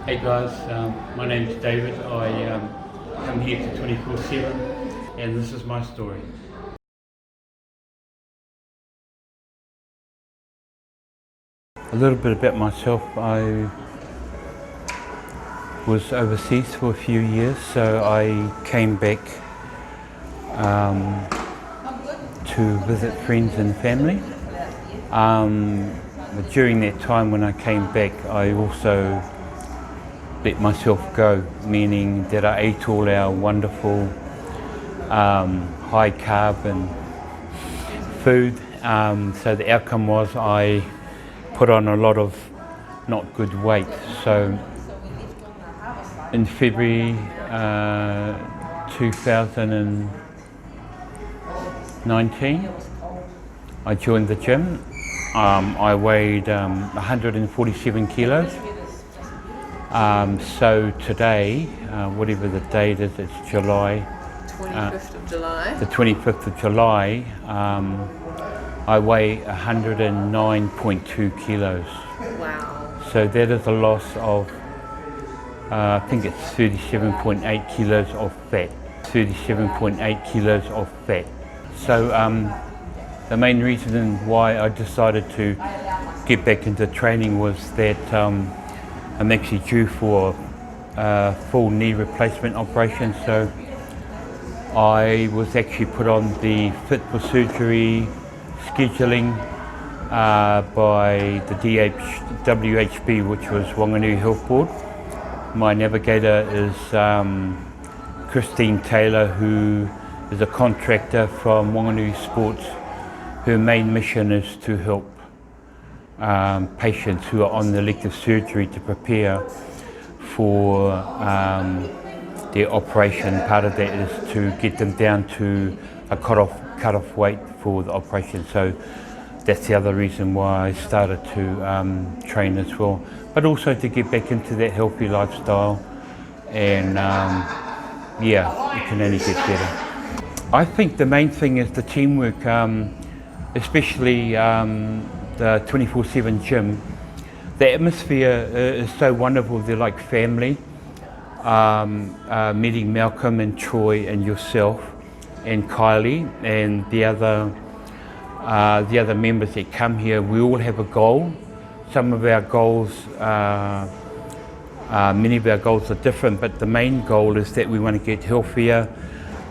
Hey guys, my name's David. I come here to 24/7 and this is my story. A little bit about myself. I was overseas for a few years, so I came back to visit friends and family. But during that time when I came back, I also let myself go, meaning that I ate all our wonderful high carb and food. So the outcome was I put on a lot of not good weight. So in February 2019, I joined the gym. I weighed 147 kilos. So today, whatever the date is, it's July. 25th of July. The 25th of July, I weigh 109.2 kilos. Wow. So that is a loss of, I think it's 37.8 kilos of fat. 37.8 kilos of fat. So the main reason why I decided to get back into training was that I'm actually due for a full knee replacement operation. So I was actually put on the Fit for Surgery scheduling by the WHB, which was Wanganui Health Board. My navigator is Christine Taylor, who is a contractor from Wanganui Sports. Her main mission is to help patients who are on the elective surgery to prepare for their operation. Part of that is to get them down to a cut-off weight for the operation. So that's the other reason why I started to train as well. But also to get back into that healthy lifestyle, and yeah, it can only get better. I think the main thing is the teamwork, especially the 24/7 gym. The atmosphere is so wonderful. They're like family. Meeting Malcolm and Troy and yourself and Kylie and the other members that come here, we all have a goal. Some of our goals, many of our goals are different, but the main goal is that we want to get healthier,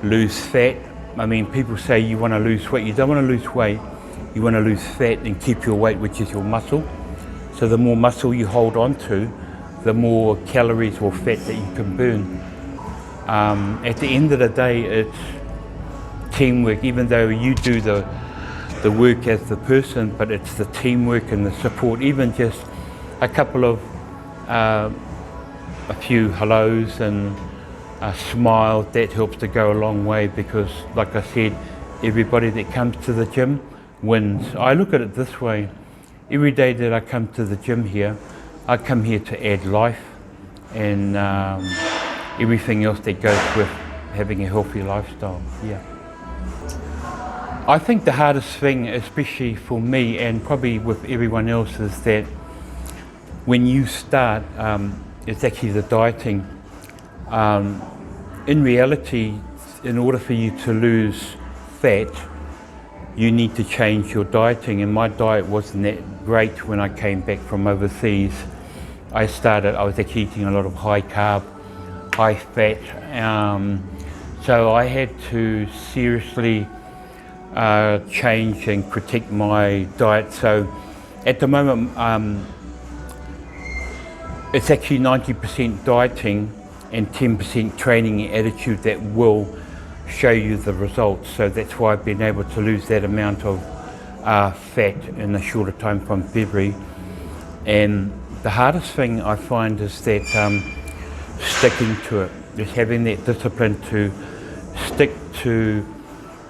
lose fat. I mean, people say you want to lose weight. You don't want to lose weight. You want to lose fat and keep your weight, which is your muscle. So the more muscle you hold on to, the more calories or fat that you can burn. At the end of the day, it's teamwork, even though you do the work as the person, but it's the teamwork and the support. Even just a couple of, a few hellos and a smile, that helps to go a long way, because like I said, everybody that comes to the gym wins. I look at it this way: every day that I come to the gym here, I come here to add life and everything else that goes with having a healthy lifestyle. Yeah. I think the hardest thing, especially for me and probably with everyone else, is that when you start, it's actually the dieting. In reality, in order for you to lose fat, you need to change your dieting, and my diet wasn't that great when I came back from overseas. I was actually eating a lot of high carb, high fat, so I had to seriously change and critique my diet. So at the moment, it's actually 90% dieting and 10% training and attitude that will show you the results. So that's why I've been able to lose that amount of fat in a shorter time from February. And the hardest thing I find is that sticking to it, just having that discipline to stick to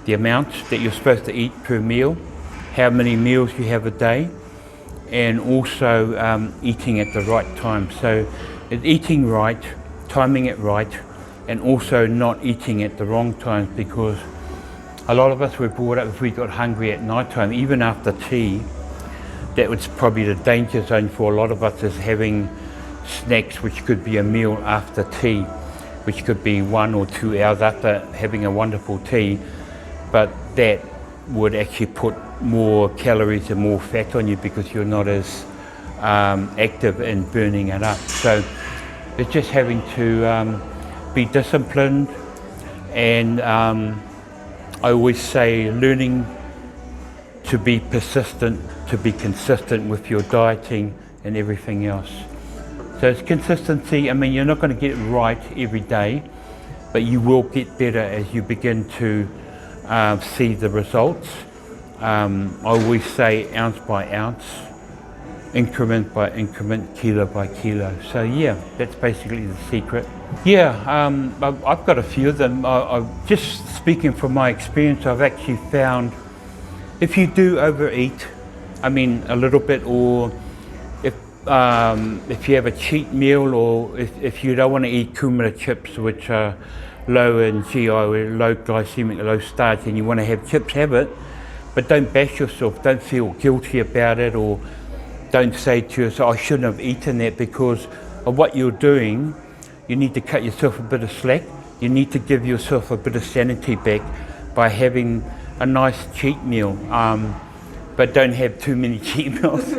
the amount that you're supposed to eat per meal, how many meals you have a day, and also eating at the right time. So it's eating right, timing it right, and also not eating at the wrong times, because a lot of us were brought up, if we got hungry at night time, even after tea, that was probably the danger zone for a lot of us, is having snacks, which could be a meal after tea, which could be 1 or 2 hours after having a wonderful tea, but that would actually put more calories and more fat on you because you're not as active in burning it up. So it's just having to be disciplined, and I always say learning to be persistent, to be consistent with your dieting and everything else. So it's consistency. I mean, you're not going to get it right every day, but you will get better as you begin to see the results. I always say ounce by ounce, increment by increment, kilo by kilo. So yeah, that's basically the secret. Yeah, I've got a few of them. Just speaking from my experience, I've actually found if you do overeat, I mean a little bit, or if you have a cheat meal, or if you don't want to eat kumara chips, which are low in GI, low glycemic, low starch, and you want to have chips, have it, but don't bash yourself, don't feel guilty about it, or don't say to yourself, I shouldn't have eaten that, because of what you're doing. You need to cut yourself a bit of slack. You need to give yourself a bit of sanity back by having a nice cheat meal, but don't have too many cheat meals.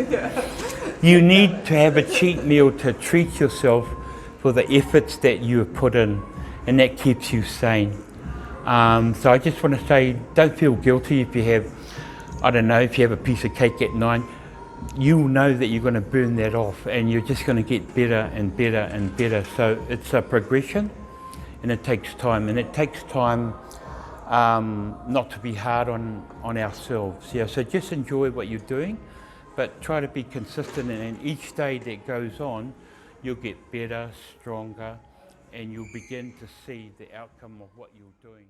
You need to have a cheat meal to treat yourself for the efforts that you have put in, and that keeps you sane. So I just want to say, don't feel guilty if you have, I don't know, if you have a piece of cake at 9, you'll know that you're going to burn that off, and you're just going to get better and better and better. So it's a progression, and it takes time, and it takes time not to be hard on ourselves. Yeah, so just enjoy what you're doing, but try to be consistent, and each day that goes on, you'll get better, stronger, and you'll begin to see the outcome of what you're doing.